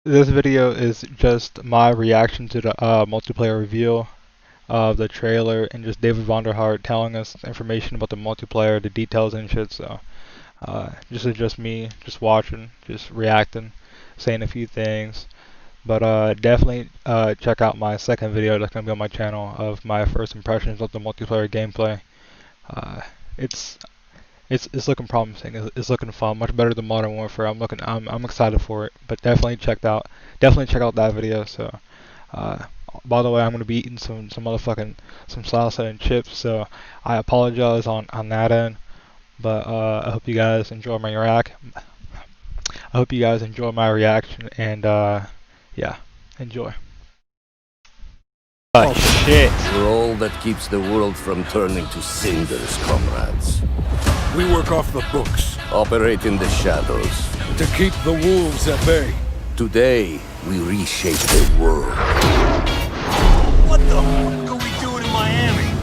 This video is just my reaction to the multiplayer reveal of the trailer and just David Vonderhaar telling us information about the multiplayer, the details and shit. So this is just me, just watching, just reacting, saying a few things. But definitely check out my second video that's gonna be on my channel of my first impressions of the multiplayer gameplay. Uh, it's it's looking promising. It's looking fun, much better than Modern Warfare. I'm excited for it. But definitely check out that video. So, by the way, I'm gonna be eating some salsa and chips. So I apologize on that end. But I hope you guys enjoy my reaction and yeah, enjoy. Oh shit! We're all that keeps the world from turning to cinders, comrades. We work off the books. Operate in the shadows. To keep the wolves at bay. Today, we reshape the world. What the fuck are we doing in Miami?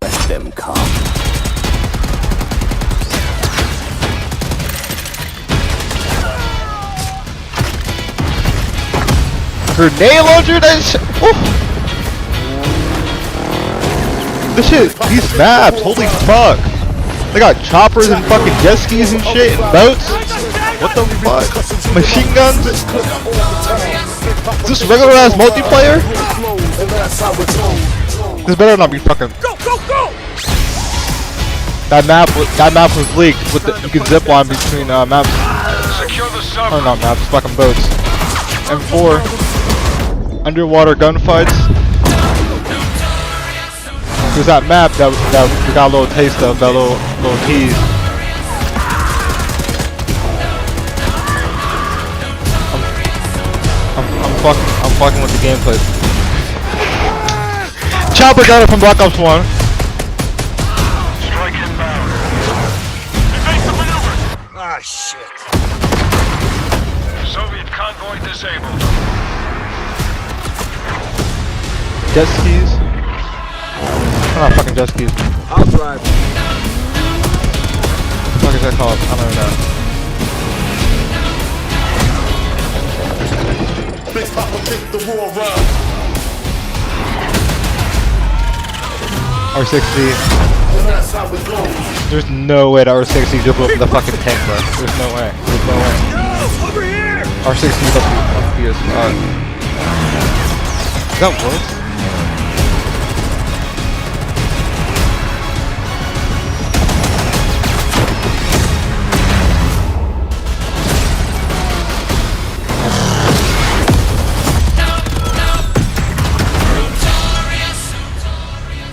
Let them come. Grenade launcher, that shit. This shit, these maps, holy fuck. They got choppers and fucking jet skis and shit, and boats. What the fuck? Machine guns? Is this regular ass multiplayer? This better not be fucking. Go, go, go! That map was leaked. With you can zip line between maps. Secure the sub. Or not maps, fucking boats. M4. Underwater gunfights. There's that map that we got a little taste of, that little tease. I'm fucking with the gameplay. Chopper got it from Black Ops 1. Strike inbound. Evasive maneuver. Ah, shit. Soviet convoy disabled. Jet skis. Oh, fucking jet skis. I'll drive. What is that called? I don't know. Big Papa kick the war around. R60. And that's how it goes. There's no way that R60 just blew up the fucking tank, bro. There's no way. There's no way. No, over here! R60 is up to PS5. Is that worse?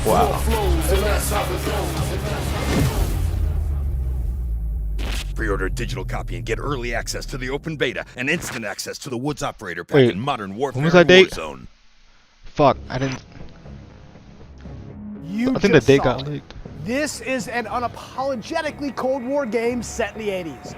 Wow. Pre-order a digital copy and get early access to the open beta and instant access to the Woods Operator Pack Wait, in Modern Warfare when was that date? Warzone. Fuck, I didn't. I think the date got leaked. This is an unapologetically Cold War game set in the 80s,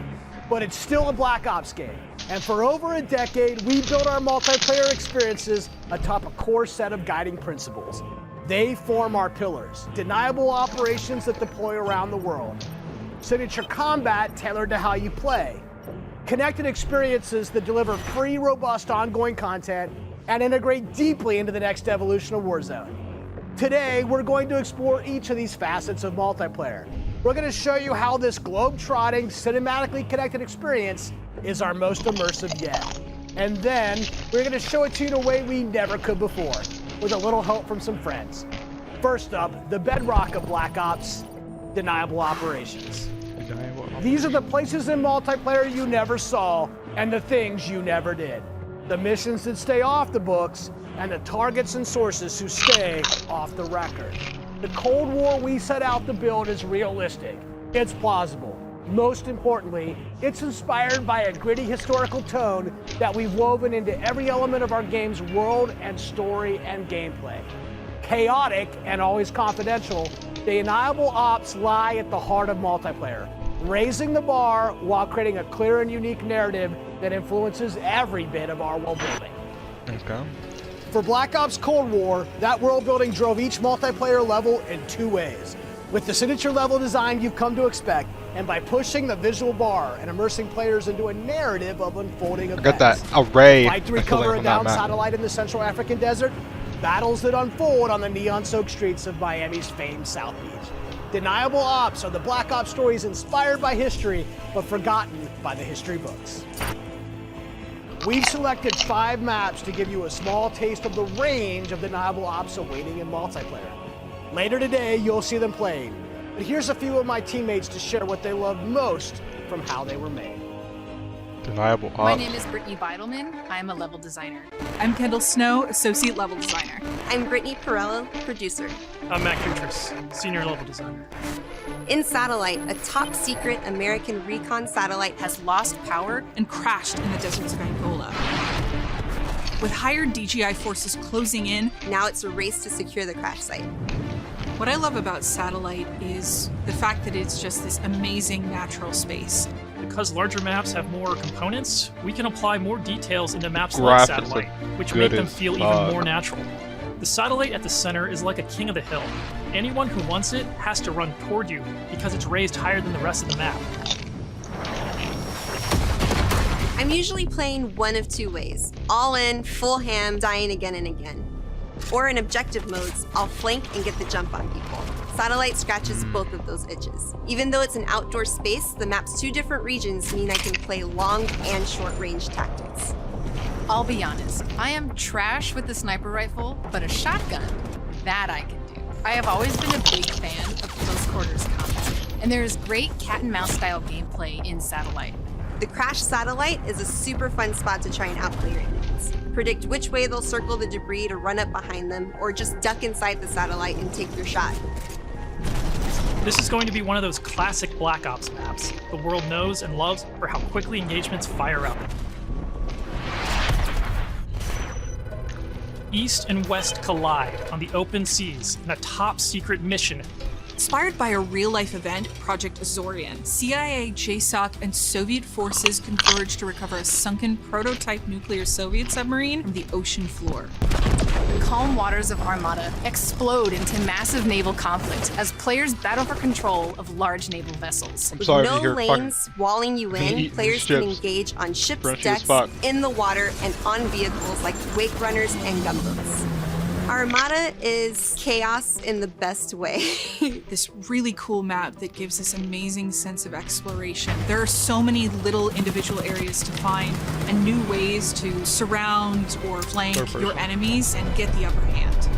but it's still a Black Ops game. And for over a decade, we built our multiplayer experiences atop a core set of guiding principles. They form our pillars: deniable operations that deploy around the world, signature combat tailored to how you play, connected experiences that deliver free, robust, ongoing content, and integrate deeply into the next evolution of Warzone. Today, we're going to explore each of these facets of multiplayer. We're going to show you how this globe-trotting, cinematically connected experience is our most immersive yet. And then, we're going to show it to you in a way we never could before, with a little help from some friends. First up, the bedrock of Black Ops: deniable operations. These are the places in multiplayer you never saw, and the things you never did. The missions that stay off the books, and the targets and sources who stay off the record. The Cold War we set out to build is realistic. It's plausible. Most importantly, it's inspired by a gritty historical tone that we've woven into every element of our game's world and story and gameplay. Chaotic and always confidential, the deniable ops lie at the heart of multiplayer, raising the bar while creating a clear and unique narrative that influences every bit of our world building. Let's go. For Black Ops Cold War, that world building drove each multiplayer level in two ways. With the signature level design you've come to expect, and by pushing the visual bar and immersing players into a narrative of unfolding events. I got that array. Fight to recover a downed satellite in the Central African desert, battles that unfold on the neon-soaked streets of Miami's famed South Beach. Deniable Ops are the Black Ops stories inspired by history, but forgotten by the history books. We've selected 5 maps to give you a small taste of the range of Deniable Ops awaiting in multiplayer. Later today, you'll see them played. But here's a few of my teammates to share what they loved most from how they were made. Deniable Ops. My name is Brittany Beidelman. I'm a level designer. I'm Kendall Snow, associate level designer. I'm Brittany Perello, producer. I'm Matt Kutris, senior level designer. In Satellite, a top secret American recon satellite Has lost power and crashed in the deserts of Angola. With hired DJI forces closing in, now it's a race to secure the crash site. what I love about Satellite is the fact that it's just this amazing natural space. Because larger maps have more components, we can apply more details into maps like Satellite, which make them feel even more natural. The satellite at the center is like a king of the hill. Anyone who wants it has to run toward you because it's raised higher than the rest of the map. I'm usually playing one of 2 ways. All in, full ham, dying again and again. Or in objective modes, I'll flank and get the jump on people. Satellite scratches both of those itches. Even though it's an outdoor space, the map's 2 different regions mean I can play long and short range tactics. I'll be honest, I am trash with the sniper rifle, but a shotgun, that I can do. I have always been a big fan of close quarters combat, and there is great cat and mouse style gameplay in Satellite. The Crash Satellite is a super fun spot to try and outplay your enemies. Predict which way they'll circle the debris to run up behind them, or just duck inside the satellite and take your shot. This is going to be one of those classic Black Ops maps the world knows and loves for how quickly engagements fire up. East and West collide on the open seas in a top-secret mission. Inspired by a real-life event, Project Azorian, CIA, JSOC, and Soviet forces converged to recover a sunken prototype nuclear Soviet submarine from the ocean floor. The calm waters of Armada explode into massive naval conflict as players battle for control of large naval vessels. With no lanes walling you in, players can engage on ships' decks, in the water, and on vehicles like wake runners and gunboats. Armada is chaos in the best way. This really cool map that gives this amazing sense of exploration. There are so many little individual areas to find and new ways to surround or flank your enemies and get the upper hand.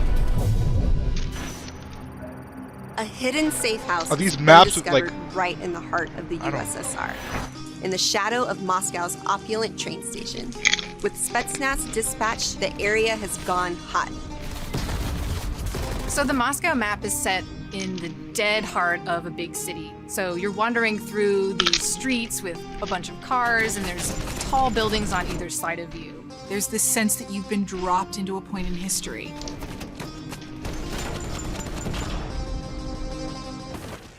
A hidden safe house Are these is maps discovered right in the heart of the USSR, in the shadow of Moscow's opulent train station. With Spetsnaz dispatched, the area has gone hot. So the Moscow map is set in the dead heart of a big city. So you're wandering through these streets with a bunch of cars, and there's tall buildings on either side of you. There's this sense that you've been dropped into a point in history.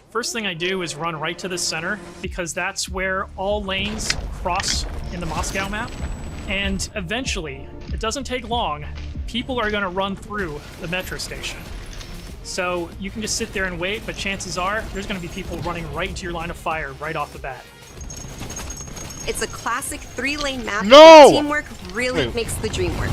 First thing I do is run right to the center because that's where all lanes cross in the Moscow map. And eventually, it doesn't take long, people are going to run through the metro station. So you can just sit there and wait, but chances are there's going to be people running right into your line of fire right off the bat. It's a classic 3-lane map. No! Teamwork really makes the dream work.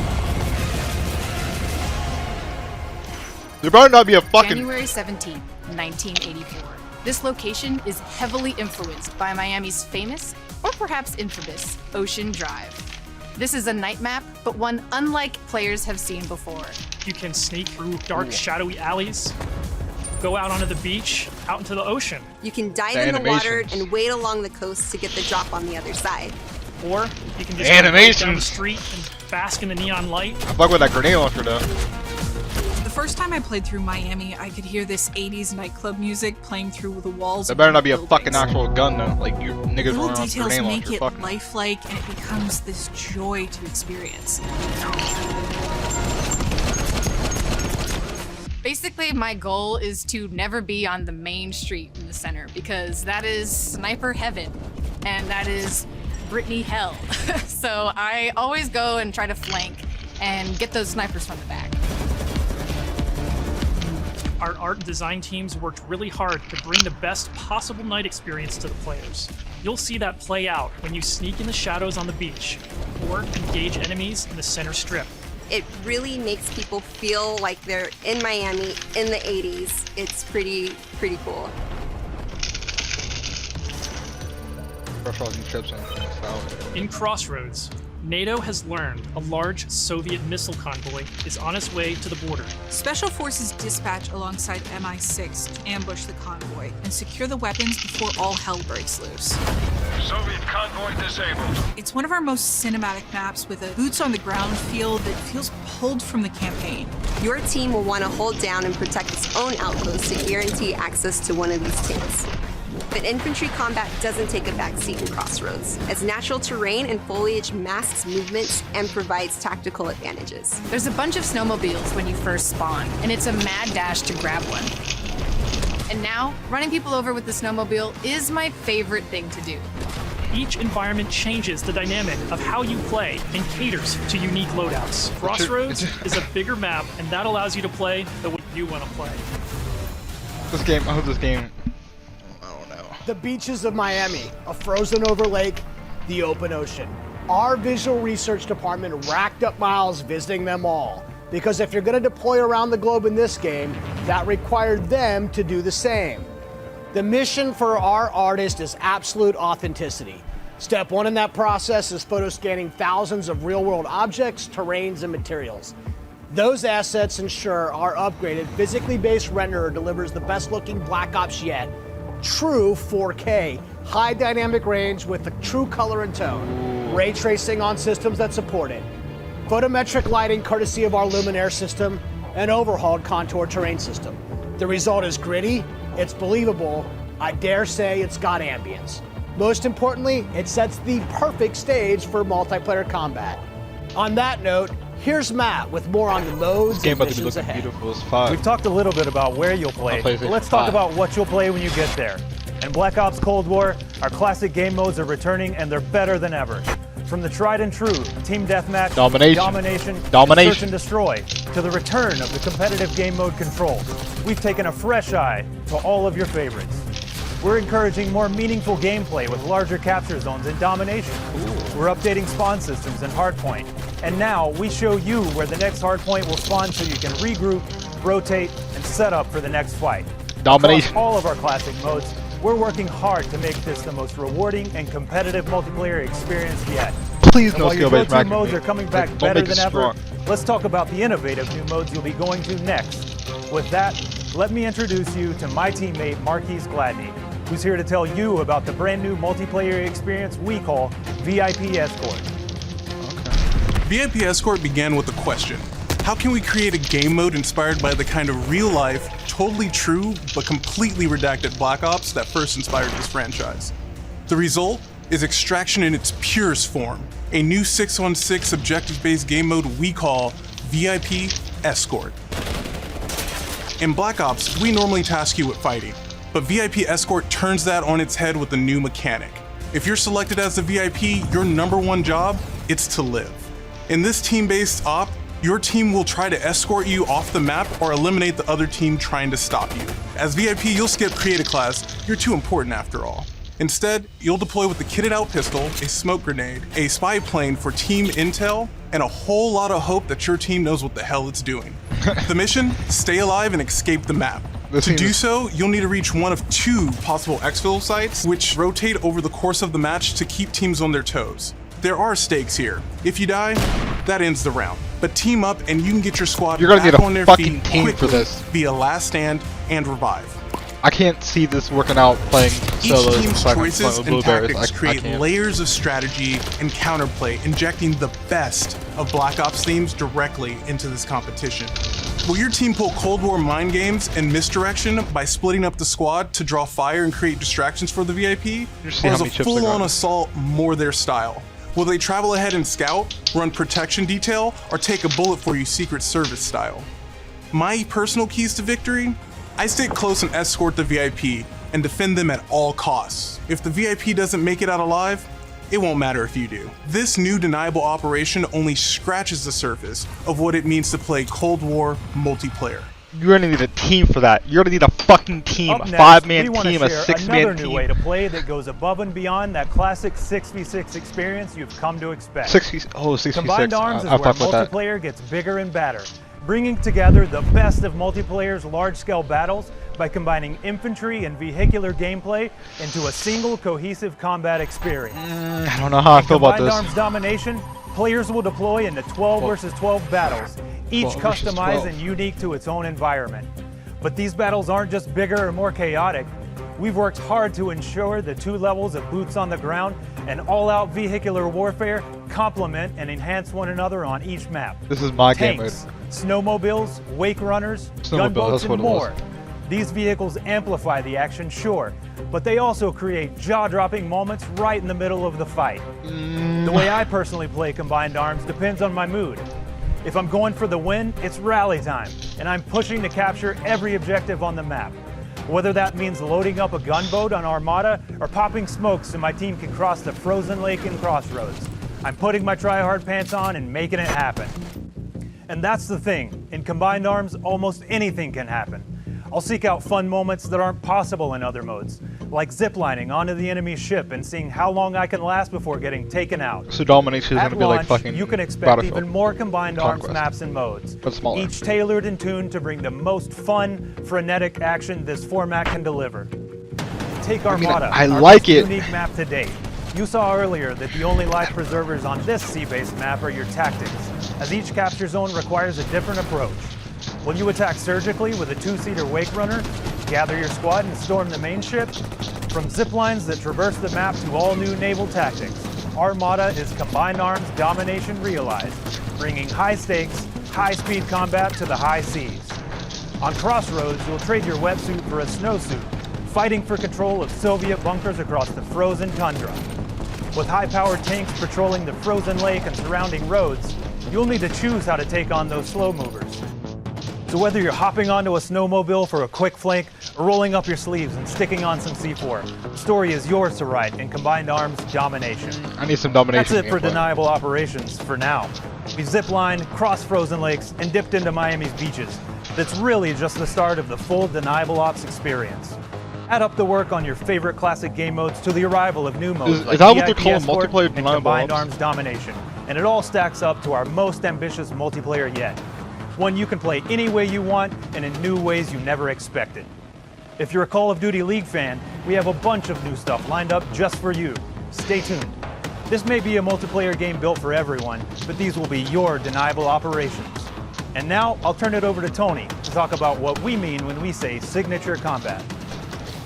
There better not be a fucking... January 17th, 1984. This location is heavily influenced by Miami's famous, or perhaps infamous, Ocean Drive. This is a night map, but one unlike players have seen before. You can sneak through dark, shadowy alleys, go out onto the beach, out into the ocean. You can dive in the water and wade along the coast to get the drop on the other side. Or you can just go right down the street and bask in the neon light. I fuck with that grenade launcher though. The first time I played through Miami, I could hear this 80s nightclub music playing through the walls. There better not be a fucking actual gun though. Like you niggas little running around details grenade make launcher. it lifelike, and it becomes this joy to experience. Basically, my goal is to never be on the main street in the center because that is sniper heaven and that is Brittany hell. So I always go and try to flank and get those snipers from the back. Our art and design teams worked really hard to bring the best possible night experience to the players. You'll see that play out when you sneak in the shadows on the beach or engage enemies in the center strip. It really makes people feel like they're in Miami in the 80s. It's pretty cool. In Crossroads, NATO has learned a large Soviet missile convoy is on its way to the border. Special forces dispatch alongside MI6 to ambush the convoy and secure the weapons before all hell breaks loose. Soviet convoy disabled. It's one of our most cinematic maps with a boots-on-the-ground feel that feels pulled from the campaign. Your team will want to hold down and protect its own outpost to guarantee access to one of these tanks. But infantry combat doesn't take a backseat in Crossroads, as natural terrain and foliage masks movements and provides tactical advantages. There's a bunch of snowmobiles when you first spawn, and it's a mad dash to grab one. And now, running people over with the snowmobile is my favorite thing to do. Each environment changes the dynamic of how you play and caters to unique loadouts. Crossroads is a bigger map, and that allows you to play the way you want to play. I hope this game. The beaches of Miami, a frozen over lake, the open ocean. Our visual research department racked up miles visiting them all, because if you're going to deploy around the globe in this game, that required them to do the same. The mission for our artist is absolute authenticity. Step one in that process is photo scanning thousands of real-world objects, terrains, and materials. Those assets ensure our upgraded, physically based renderer delivers the best-looking Black Ops yet. True 4K, high dynamic range with the true color and tone, ray tracing on systems that support it, photometric lighting courtesy of our Luminaire system, and overhauled contour terrain system. The result is gritty, it's believable, I dare say it's got ambience. Most importantly, it sets the perfect stage for multiplayer combat. On that note, here's Matt with more on the modes and missions ahead. We've talked a little bit about where you'll play, but let's talk about what you'll play when you get there. In Black Ops Cold War, our classic game modes are returning and they're better than ever. From the tried and true Team Deathmatch, Domination, and Search and Destroy, to the return of the competitive game mode Control, we've taken a fresh eye to all of your favorites. We're encouraging more meaningful gameplay with larger capture zones in Domination. We're updating spawn systems in Hardpoint. And now we show you where the next hardpoint will spawn so you can regroup, rotate, and set up for the next fight. Domination. Across all of our classic modes, we're working hard to make this the most rewarding and competitive multiplayer experience yet. Please and no while your skill-based go-to modes are coming back better than ever, strong. let's talk about the innovative new modes you'll be going to next. With that, let me introduce you to my teammate Marquise Gladney, who's here to tell you about the brand new multiplayer experience we call VIP Escort. VIP Escort began with a question. How can we create a game mode inspired by the kind of real-life, totally true, but completely redacted Black Ops that first inspired this franchise? The result is Extraction in its purest form, a new 6-on-6 objective-based game mode we call VIP Escort. In Black Ops, we normally task you with fighting, but VIP Escort turns that on its head with a new mechanic. If you're selected as the VIP, your #1 job is to live. In this team-based op, your team will try to escort you off the map or eliminate the other team trying to stop you. As VIP, you'll skip Create a Class, you're too important after all. Instead, you'll deploy with a kitted out pistol, a smoke grenade, a spy plane for team intel, and a whole lot of hope that your team knows what the hell it's doing. The mission? Stay alive and escape the map. To do so, you'll need to reach one of 2 possible exfil sites, which rotate over the course of the match to keep teams on their toes. There are stakes here. If you die, that ends the round. But team up and you can get your squad back on their feet quickly via last stand and revive. I can't see this working out playing solos. Each team's choices and tactics create layers of strategy and counterplay, injecting the best of Black Ops themes directly into this competition. Will your team pull Cold War mind games and misdirection by splitting up the squad to draw fire and create distractions for the VIP? Or is a full-on assault more their style? Will they travel ahead and scout, run protection detail, or take a bullet for you Secret Service style? My personal keys to victory? I stick close and escort the VIP and defend them at all costs. If the VIP doesn't make it out alive, it won't matter if you do. This new deniable operation only scratches the surface of what it means to play Cold War multiplayer. You're gonna need a team for that. You're gonna need a fucking team, Up a next, 5-man we want to team, a share 6-man another new team. way to play that goes above and beyond that classic 6v6 experience you've come to expect. 6v6. Combined Arms is I where fuck with that. multiplayer gets bigger and badder, bringing together the best of multiplayer's large-scale battles by combining infantry and vehicular gameplay into a single cohesive combat experience. I don't know how I feel about Combined this. Arms domination, players will deploy into 12 versus 12 battles, each 12 versus customized 12. and unique to its own environment. But these battles aren't just bigger or more chaotic. We've worked hard to ensure the 2 levels of boots on the ground and all-out vehicular warfare complement and enhance one another on each map. This is my game mode. Tanks, snowmobiles, wake runners, Snowmobile, gunboats, that's what and it was. more. These vehicles amplify the action, sure, but they also create jaw-dropping moments right in the middle of the fight. The way I personally play Combined Arms depends on my mood. If I'm going for the win, it's rally time, and I'm pushing to capture every objective on the map. Whether that means loading up a gunboat on Armada or popping smokes so my team can cross the frozen lake in Crossroads, I'm putting my try-hard pants on and making it happen. And that's the thing, in Combined Arms, almost anything can happen. I'll seek out fun moments that aren't possible in other modes, like ziplining onto the enemy ship and seeing how long I can last before getting taken out. So domination is At gonna be like launch, fucking you can expect Battlefield. even more Combined Arms Conquest. maps and modes, But smaller. each tailored and tuned to bring the most fun, frenetic action this format can deliver. Take Armada, I our like most it. unique map to date. You saw earlier that the only life preservers on this sea-based map are your tactics, as each capture zone requires a different approach. Will you attack surgically with a 2-seater wake runner, gather your squad and storm the main ship? From ziplines that traverse the map to all new naval tactics, Armada is Combined Arms domination realized, bringing high stakes, high speed combat to the high seas. On Crossroads, you'll trade your wetsuit for a snowsuit, fighting for control of Soviet bunkers across the frozen tundra. With high-powered tanks patrolling the frozen lake and surrounding roads, you'll need to choose how to take on those slow movers. So whether you're hopping onto a snowmobile for a quick flank or rolling up your sleeves and sticking on some C4, the story is yours to write in Combined Arms domination. I need some domination. That's it for gameplay. deniable operations for now. We've ziplined, crossed frozen lakes, and dipped into Miami's beaches. That's really just the start of the full deniable ops experience. Add up the work on your favorite classic game modes to the arrival of new modes Is like that what they're VIP calling Escort multiplayer and deniable Combined ops? Arms domination, and it all stacks up to our most ambitious multiplayer yet. One you can play any way you want and in new ways you never expected. If you're a Call of Duty League fan, we have a bunch of new stuff lined up just for you. Stay tuned. This may be a multiplayer game built for everyone, but these will be your deniable operations. And now I'll turn it over to Tony to talk about what we mean when we say signature combat.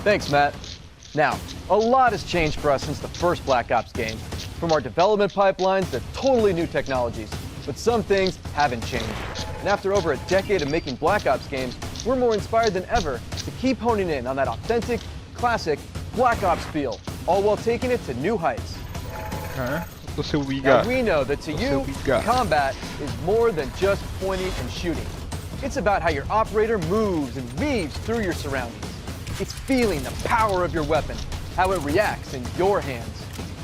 Thanks, Matt. Now, a lot has changed for us since the first Black Ops game. From our development pipelines to totally new technologies, but some things haven't changed. And after over a decade of making Black Ops games, we're more inspired than ever to keep honing in on that authentic, classic Black Ops feel, all while taking it to new heights. Okay. Let's see what we Now, got. we know that to Let's see you, what we got. combat is more than just pointing and shooting. It's about how your operator moves and weaves through your surroundings. It's feeling the power of your weapon, how it reacts in your hands.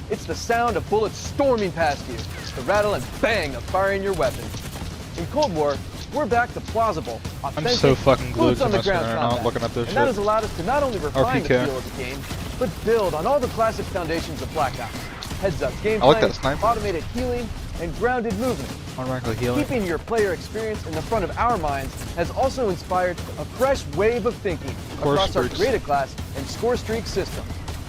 It's the sound of bullets storming past you, the rattle and bang of firing your weapon. In Cold War, we're back to plausible, authentic, so fucking glued boots to on my the ground screen right now, combat. looking at this and that shit. has allowed us to not only refine the RPK. feel of the game, but build on all the classic foundations of Black Ops. Heads-up gameplay, I like that sniper. automated healing, and grounded movement. Automatically healing. Keeping your player experience in the front of our minds has also inspired a fresh wave of thinking Core across our streaks. creative class and score streak system,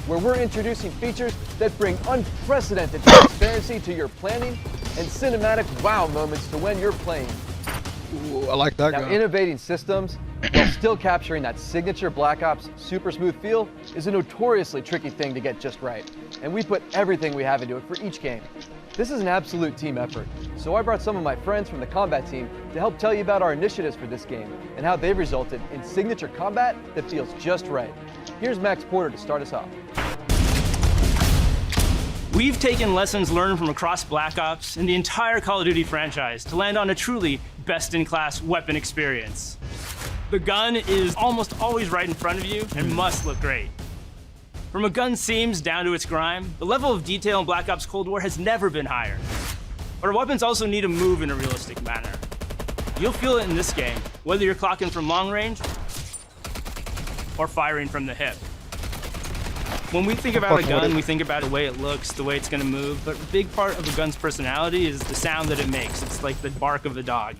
where we're introducing features that bring unprecedented transparency to your planning and cinematic wow moments to when you're playing. Ooh, I like that Now, gun. innovating systems while still capturing that signature Black Ops super smooth feel is a notoriously tricky thing to get just right, and we put everything we have into it for each game. This is an absolute team effort, so I brought some of my friends from the combat team to help tell you about our initiatives for this game and how they've resulted in signature combat that feels just right. Here's Max Porter to start us off. We've taken lessons learned from across Black Ops and the entire Call of Duty franchise to land on a truly best-in-class weapon experience. The gun is almost always right in front of you and must look great. From a gun's seams down to its grime, the level of detail in Black Ops Cold War has never been higher. But our weapons also need to move in a realistic manner. You'll feel it in this game, whether you're clocking from long range or firing from the hip. When we think about a gun, we think about the way it looks, the way it's going to move, but a big part of a gun's personality is the sound that it makes. It's like the bark of a dog.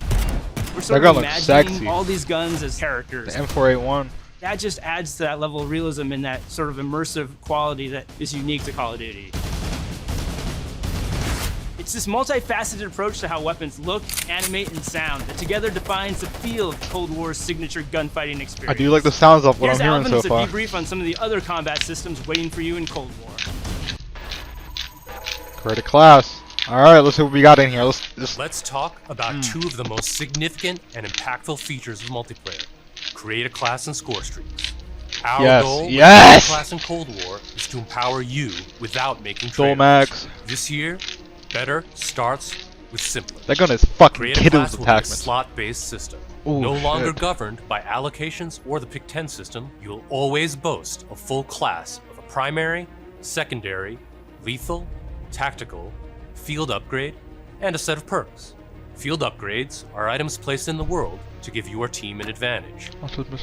We're sort of imagining all these guns as characters. The M4A1. That just adds to that level of realism and that sort of immersive quality that is unique to Call of Duty. It's this multifaceted approach to how weapons look, animate, and sound that together defines the feel of Cold War's signature gunfighting experience. I do like the sounds of what Here's I'm hearing Alvin so far. A debrief on some of the other combat systems waiting for you in Cold War. Credit class. Alright, let's see what we got in here. Let's talk about two of the most significant and impactful features of multiplayer. Create a class and score streaks. Our goal with class in Cold War is to empower you without making trade-offs. This year, better starts with simpler. That gun is fucking Create a kiddos class will be a attachments. slot-based system. Ooh, no longer shit. governed by allocations or the Pick 10 system, you'll always boast a full class of a primary, secondary, lethal, tactical, field upgrade, and a set of perks. Field upgrades are items placed in the world to give your team an advantage.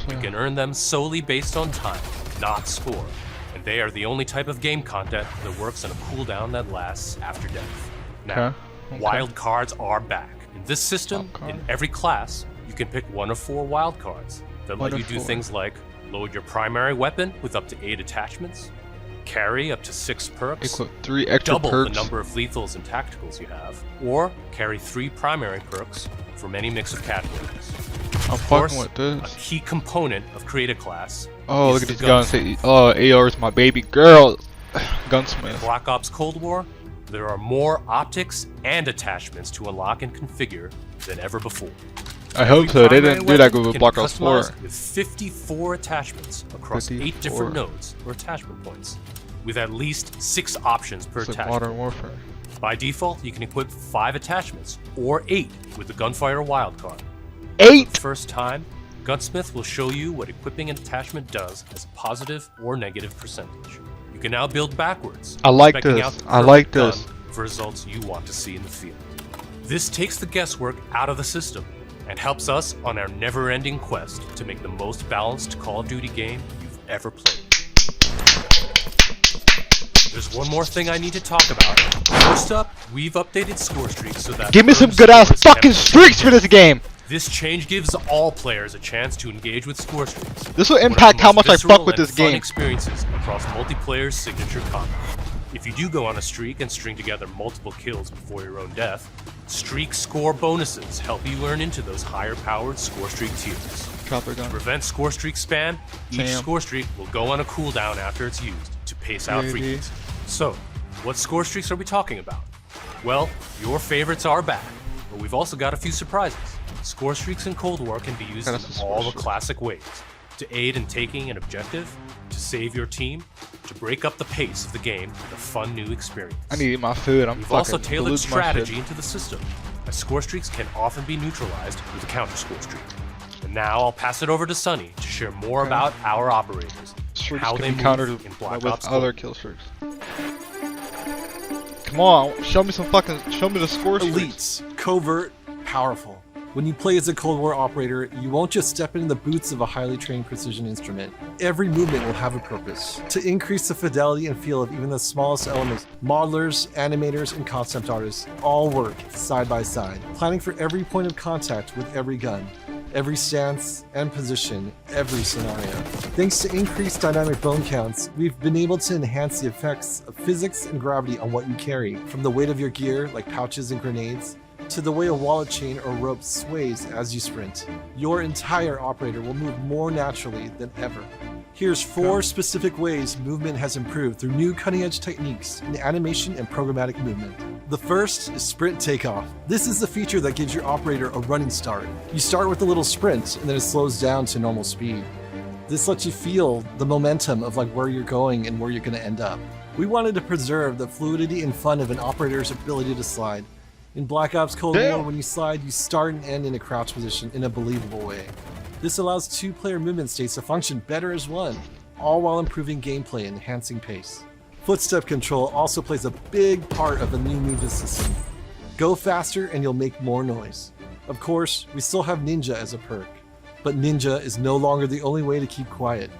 You can earn them solely based on time, not score, and they are the only type of game content that works on a cooldown that lasts after death. Now, wild cards are back. In this system, in every class, you can pick one of 4 wild cards that let you do things like load your primary weapon with up to 8 attachments, carry up to 6 perks, Equip 3 extra double perks. the number of lethals and tacticals you have, or carry 3 primary perks from any mix of categories. I'm Of course, fucking with this. a key component of Create a Class Oh, is look at the these guns. gunsmith. Oh, AR is my baby girl. Gunsmith. In Black Ops Cold War, there are more optics and attachments to unlock and configure than ever before. I hope so. They didn't do that good with Black Ops 4. With 54 attachments across 8 different nodes or attachment points, with at least 6 options per It's like attachment. Modern Warfare. By default, you can equip 5 attachments, or 8 with the Gunfighter wildcard. 8? For the first time, Gunsmith will show you what equipping an attachment does as a positive or negative percentage. You can now build backwards, I like speccing this. out the I like perfect this. gun for results you want to see in the field. This takes the guesswork out of the system and helps us on our never-ending quest to make the most balanced Call of Duty game you've ever played. There's one more thing I need to talk about. First up, we've updated score streaks so that... Give me some good-ass fucking streaks for this game! This change gives all players a chance to engage with score streaks. This will impact how much I fuck with this game. Experiences across multiplayer's signature combat. If you do go on a streak and string together multiple kills before your own death, streak score bonuses help you earn into those higher-powered score streak tiers. To prevent score streak spam, each score streak will go on a cooldown after it's used to pace out frequency. So, what score streaks are we talking about? Well, your favorites are back, but we've also got a few surprises. Score streaks in Cold War can be used in all the classic ways. To aid in taking an objective, to save your team, to break up the pace of the game with a fun new experience. I need to eat my food. We've also tailored strategy into the system, as score streaks can often be neutralized with a counter score streak. And now I'll pass it over to Sunny to share more about our operators, and how they move in Black Ops with other kill streaks. Come on, show me the score streaks. Elites, covert, powerful. When you play as a Cold War operator, you won't just step into the boots of a highly trained precision instrument. Every movement will have a purpose. To increase the fidelity and feel of even the smallest elements, modelers, animators, and concept artists all work side by side, planning for every point of contact with every gun, every stance and position, every scenario. Thanks to increased dynamic bone counts, we've been able to enhance the effects of physics and gravity on what you carry, from the weight of your gear, like pouches and grenades, to the way a wallet chain or rope sways as you sprint. Your entire operator will move more naturally than ever. Here's 4 specific ways movement has improved through new cutting-edge techniques in animation and programmatic movement. The first is sprint takeoff. This is the feature that gives your operator a running start. You start with a little sprint and then it slows down to normal speed. This lets you feel the momentum of where you're going and where you're going to end up. We wanted to preserve the fluidity and fun of an operator's ability to slide. In Black Ops Cold War, when you slide, you start and end in a crouch position in a believable way. This allows 2-player movement states to function better as one, all while improving gameplay and enhancing pace. Footstep control also plays a big part of the new movement system. Go faster and you'll make more noise. Of course, we still have Ninja as a perk. But ninja is no longer the only way to keep quiet.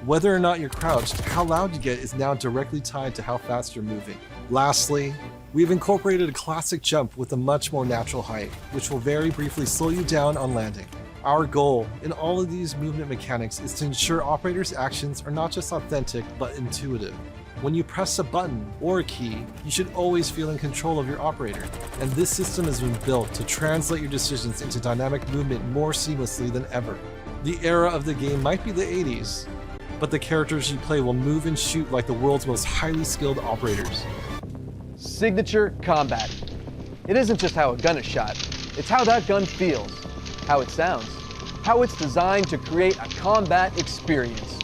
Whether or not you're crouched, how loud you get is now directly tied to how fast you're moving. Lastly, we've incorporated a classic jump with a much more natural height, which will very briefly slow you down on landing. Our goal in all of these movement mechanics is to ensure operators' actions are not just authentic, but intuitive. When you press a button or a key, you should always feel in control of your operator, and this system has been built to translate your decisions into dynamic movement more seamlessly than ever. The era of the game might be the 80s, but the characters you play will move and shoot like the world's most highly skilled operators. Signature combat. It isn't just how a gun is shot, it's how that gun feels, how it sounds, how it's designed to create a combat experience.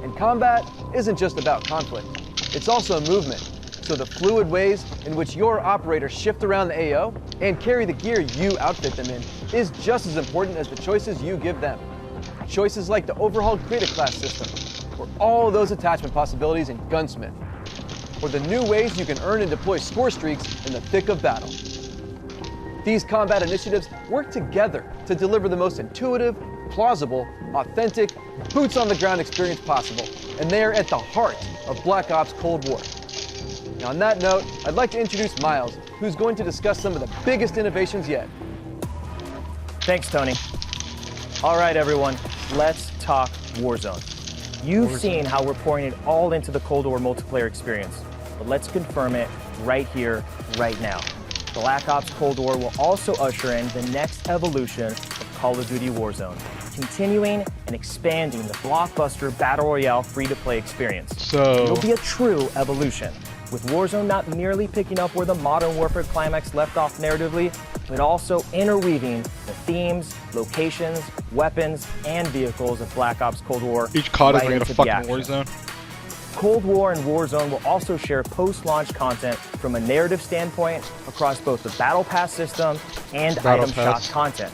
And combat isn't just about conflict, it's also a movement. So the fluid ways in which your operators shift around the AO and carry the gear you outfit them in is just as important as the choices you give them. Choices like the overhauled Create a Class system, or all those attachment possibilities in Gunsmith, or the new ways you can earn and deploy score streaks in the thick of battle. These combat initiatives work together to deliver the most intuitive, plausible, authentic, boots-on-the-ground experience possible, and they are at the heart of Black Ops Cold War. Now, on that note, I'd like to introduce Miles, who's going to discuss some of the biggest innovations yet. Thanks, Tony. All right, everyone, let's talk Warzone. You've seen how we're pouring it all into the Cold War multiplayer experience, but let's confirm it right here, right now. Black Ops Cold War will also usher in the next evolution of Call of Duty Warzone, continuing and expanding the blockbuster Battle Royale free-to-play experience. So it'll be a true evolution, with Warzone not merely picking up where the Modern Warfare climax left off narratively, but also interweaving the themes, locations, weapons, and vehicles of Black Ops Cold War. Each COD is right like a into the fucking action. Warzone. Cold War and Warzone will also share post-launch content from a narrative standpoint across both the Battle Pass system and Battle item Pass. shop content.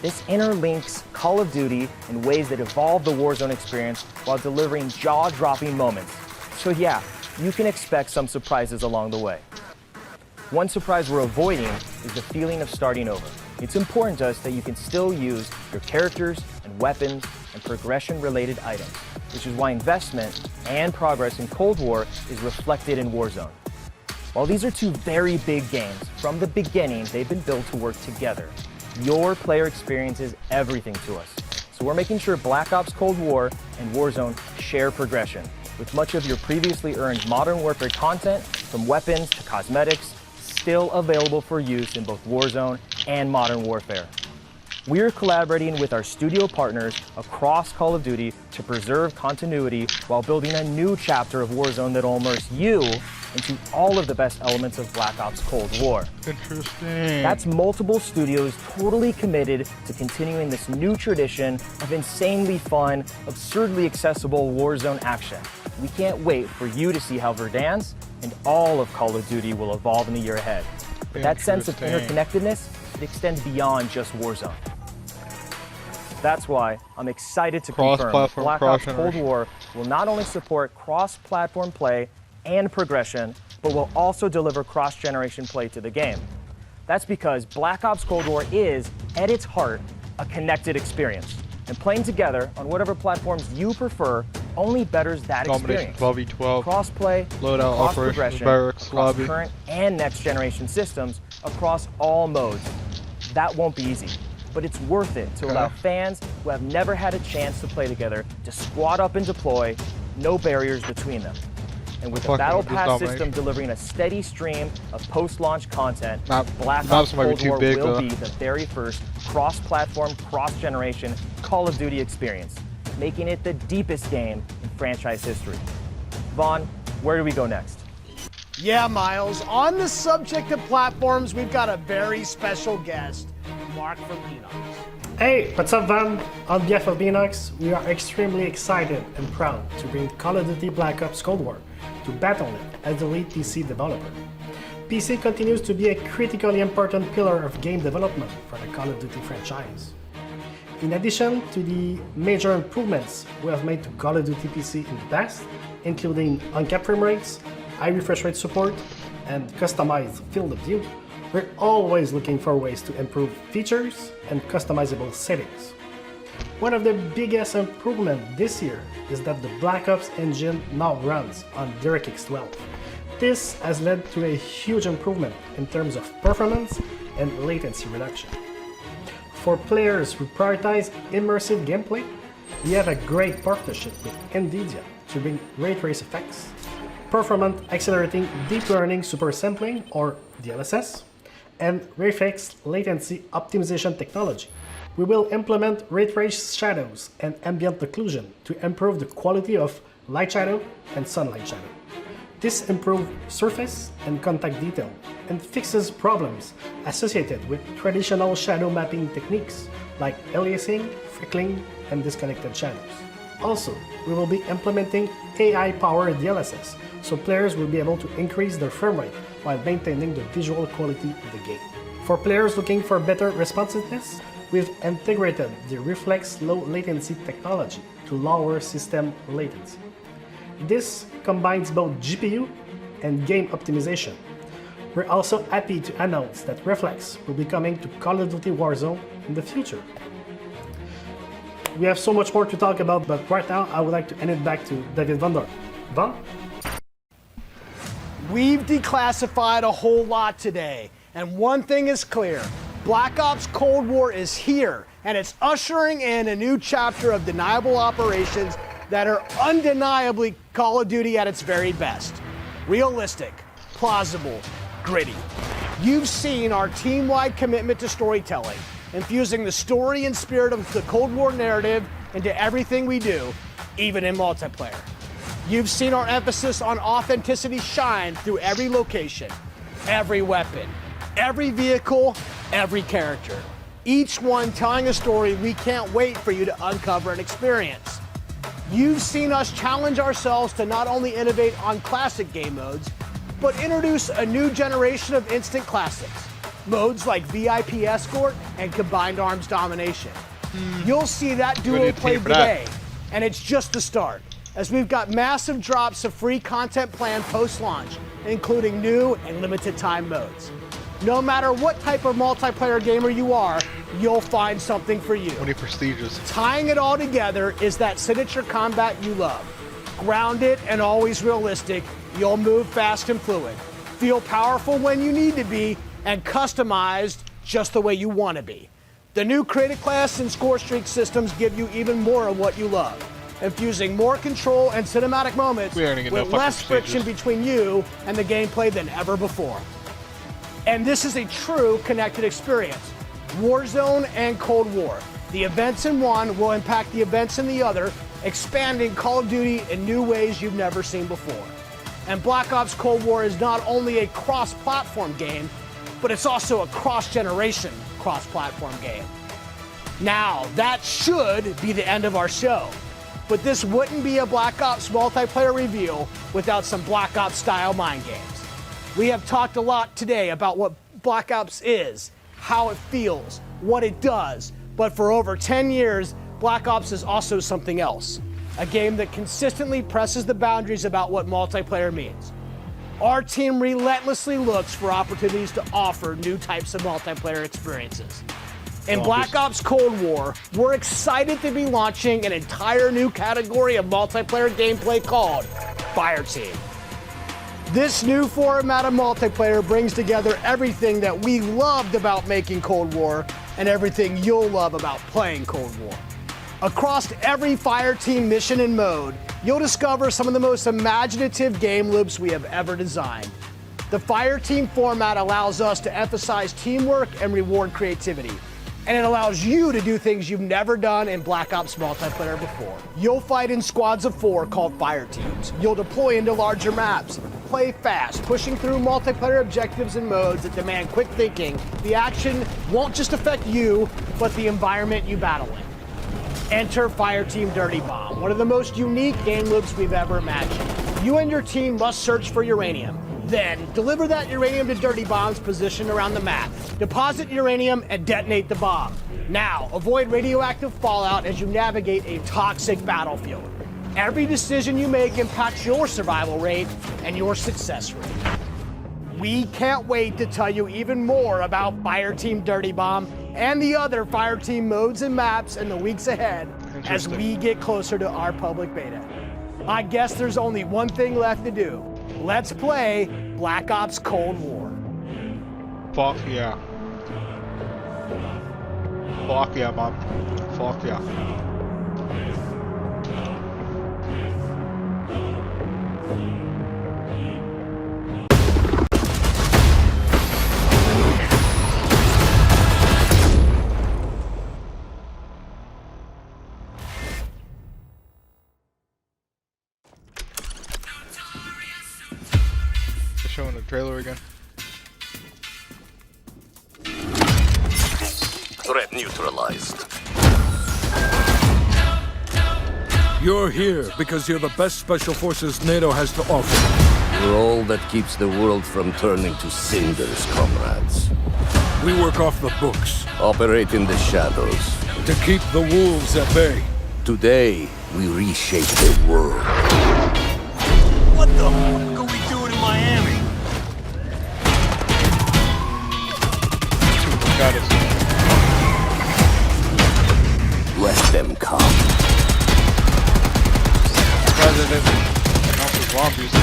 This interlinks Call of Duty in ways that evolve the Warzone experience while delivering jaw-dropping moments. So yeah, you can expect some surprises along the way. One surprise we're avoiding is the feeling of starting over. It's important to us that you can still use your characters and weapons and progression-related items, which is why investment and progress in Cold War is reflected in Warzone. While these are two very big games, from the beginning they've been built to work together. Your player experience is everything to us. So we're making sure Black Ops Cold War and Warzone share progression, with much of your previously earned Modern Warfare content, from weapons to cosmetics, still available for use in both Warzone and Modern Warfare. We're collaborating with our studio partners across Call of Duty to preserve continuity while building a new chapter of Warzone that'll immerse you into all of the best elements of Black Ops Cold War. Interesting. That's multiple studios totally committed to continuing this new tradition of insanely fun, absurdly accessible Warzone action. We can't wait for you to see how Verdansk and all of Call of Duty will evolve in the year ahead. But that sense of interconnectedness, it extends beyond just Warzone. That's why I'm excited to confirm that Black Ops Cold War will not only support cross-platform play and progression, but will also deliver cross-generation play to the game. That's because Black Ops Cold War is, at its heart, a connected experience. And playing together on whatever platforms you prefer only betters that Domination experience. 12v12, Cross-play, loadout, cross-progression, barracks, across lobby. current and next-generation systems across all modes. That won't be easy, but it's worth it to allow fans who have never had a chance to play together to squad up and deploy, no barriers between them. And with the Battle Pass system delivering a steady stream of post-launch content, Black Ops Cold War will be the very first cross-platform, cross-generation Call of Duty experience, making it the deepest game in franchise history. Vaughn, where do we go next? Yeah, Miles, on the subject of platforms, we've got a very special guest, Mark from Enox. Hey, what's up, Van? On behalf of Enox, we are extremely excited and proud to bring Call of Duty Black Ops Cold War to Battle.net as the lead PC developer. PC continues to be a critically important pillar of game development for the Call of Duty franchise. In addition to the major improvements we have made to Call of Duty PC in the past, including uncapped frame rates, high refresh rate support, and customized field of view, we're always looking for ways to improve features and customizable settings. One of the biggest improvements this year is that the Black Ops engine now runs on DirectX 12. This has led to a huge improvement in terms of performance and latency reduction. For players who prioritize immersive gameplay, we have a great partnership with NVIDIA to bring ray trace effects, performance accelerating deep learning super sampling or DLSS, and reflex latency optimization technology. We will implement ray trace shadows and ambient occlusion to improve the quality of light shadow and sunlight shadow. This improves surface and contact detail and fixes problems associated with traditional shadow mapping techniques like aliasing, freckling, and disconnected shadows. Also, we will be implementing AI-powered DLSS, so players will be able to increase their frame rate while maintaining the visual quality of the game. For players looking for better responsiveness, we've integrated the Reflex low latency technology to lower system latency. This combines both GPU and game optimization. We're also happy to announce that Reflex will be coming to Call of Duty Warzone in the future. We have so much more to talk about, but right now I would like to hand it back to David Van Der. Van? We've declassified a whole lot today, and one thing is clear. Black Ops Cold War is here, and it's ushering in a new chapter of deniable operations that are undeniably Call of Duty at its very best. Realistic, plausible, gritty. You've seen our team-wide commitment to storytelling, infusing the story and spirit of the Cold War narrative into everything we do, even in multiplayer. You've seen our emphasis on authenticity shine through every location, every weapon, every vehicle, every character. Each one telling a story we can't wait for you to uncover and experience. You've seen us challenge ourselves to not only innovate on classic game modes, but introduce a new generation of instant classics. Modes like VIP Escort and Combined Arms Domination. You'll see that duo played today, and it's just the start, as we've got massive drops of free content planned post-launch, including new and limited time modes. No matter what type of multiplayer gamer you are, you'll find something for you. Pretty prestigious. Tying it all together is that signature combat you love. Grounded and always realistic, you'll move fast and fluid. Feel powerful when you need to be, and customized just the way you want to be. The new Creative Class and Score Streak systems give you even more of what you love, infusing more control and cinematic moments with less friction between you and the gameplay than ever before. And this is a true connected experience. Warzone and Cold War. The events in one will impact the events in the other, expanding Call of Duty in new ways you've never seen before. And Black Ops Cold War is not only a cross-platform game, but it's also a cross-generation, cross-platform game. Now, that should be the end of our show, but this wouldn't be a Black Ops multiplayer reveal without some Black Ops style mind games. We have talked a lot today about what Black Ops is, how it feels, what it does, but for over 10 years, Black Ops is also something else. A game that consistently presses the boundaries about what multiplayer means. Our team relentlessly looks for opportunities to offer new types of multiplayer experiences. In Black Ops Cold War, we're excited to be launching an entire new category of multiplayer gameplay called Fireteam. This new format of multiplayer brings together everything that we loved about making Cold War and everything you'll love about playing Cold War. Across every Fireteam mission and mode, you'll discover some of the most imaginative game loops we have ever designed. The Fireteam format allows us to emphasize teamwork and reward creativity, and it allows you to do things you've never done in Black Ops multiplayer before. You'll fight in squads of 4 called Fireteams. You'll deploy into larger maps, play fast, pushing through multiplayer objectives and modes that demand quick thinking. The action won't just affect you, but the environment you battle in. Enter Fireteam Dirty Bomb, one of the most unique game loops we've ever imagined. You and your team must search for uranium. Then, deliver that uranium to Dirty Bombs positioned around the map. Deposit uranium and detonate the bomb. Now, avoid radioactive fallout as you navigate a toxic battlefield. Every decision you make impacts your survival rate and your success rate. We can't wait to tell you even more about Fireteam Dirty Bomb and the other Fireteam modes and maps in the weeks ahead as we get closer to our public beta. I guess there's only one thing left to do. Let's play Black Ops Cold War. Fuck yeah. Fuck yeah, man. Fuck yeah. They're showing the trailer again. Threat neutralized. You're here because you're the best special forces NATO has to offer. You're all that keeps the world from turning to cinders, comrades. We work off the books. Operate in the shadows. To keep the wolves at bay. Today, we reshape the world. What the fuck are we doing in Miami? Got it. Let them come. President, not the zombies.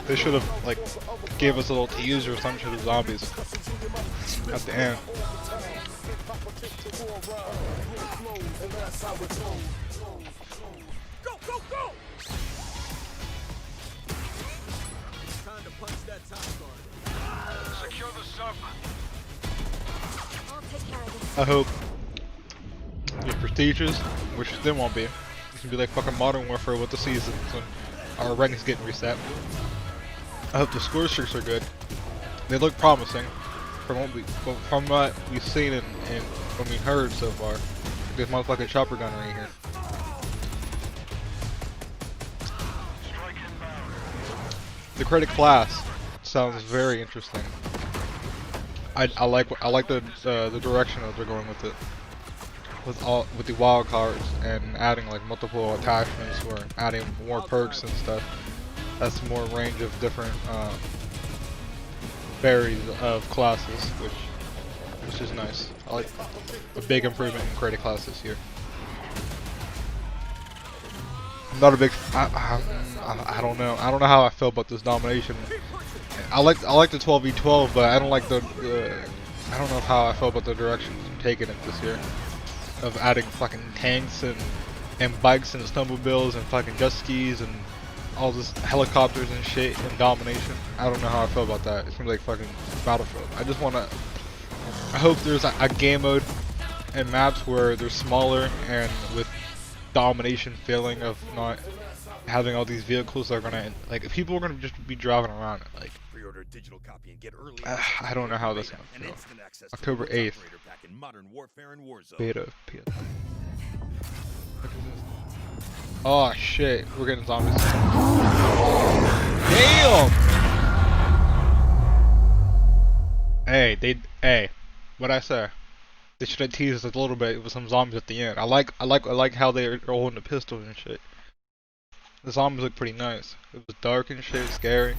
They should have like gave us a little teaser or some shit of zombies at the end. Go, go, go! Secure the sub. I hope it's prestigious, which there won't be. It's gonna be like fucking Modern Warfare with the seasons and our rankings getting reset. I hope the score streaks are good. They look promising from what we've seen and what we heard so far. This motherfucking chopper gun right here. The credit class sounds very interesting. I like the direction that they're going with it, with the wild cards and adding like multiple attachments or adding more perks and stuff. That's more range of different berries of classes, which is nice. I like a big improvement in credit classes here. I'm not a big. I don't know. I don't know how I feel about this domination. I like the 12v12, but I don't like the I don't know how I feel about the direction taking it this year, of adding fucking tanks and bikes and snowmobiles and fucking jet skis and all this helicopters and shit and domination. I don't know how I feel about that. It's gonna be like fucking Battlefield. I just wanna. I hope there's a game mode and maps where they're smaller and with domination feeling of not having all these vehicles that are gonna like if people are gonna just be driving around it like. Pre-order digital copy and get early I don't know how this is gonna feel. October 8th. Beta. Oh shit, we're getting zombies. Damn! Hey, what'd I say? They should have teased us a little bit with some zombies at the end. I like how they're holding the pistols and shit. The zombies look pretty nice. It was dark and shit, scary.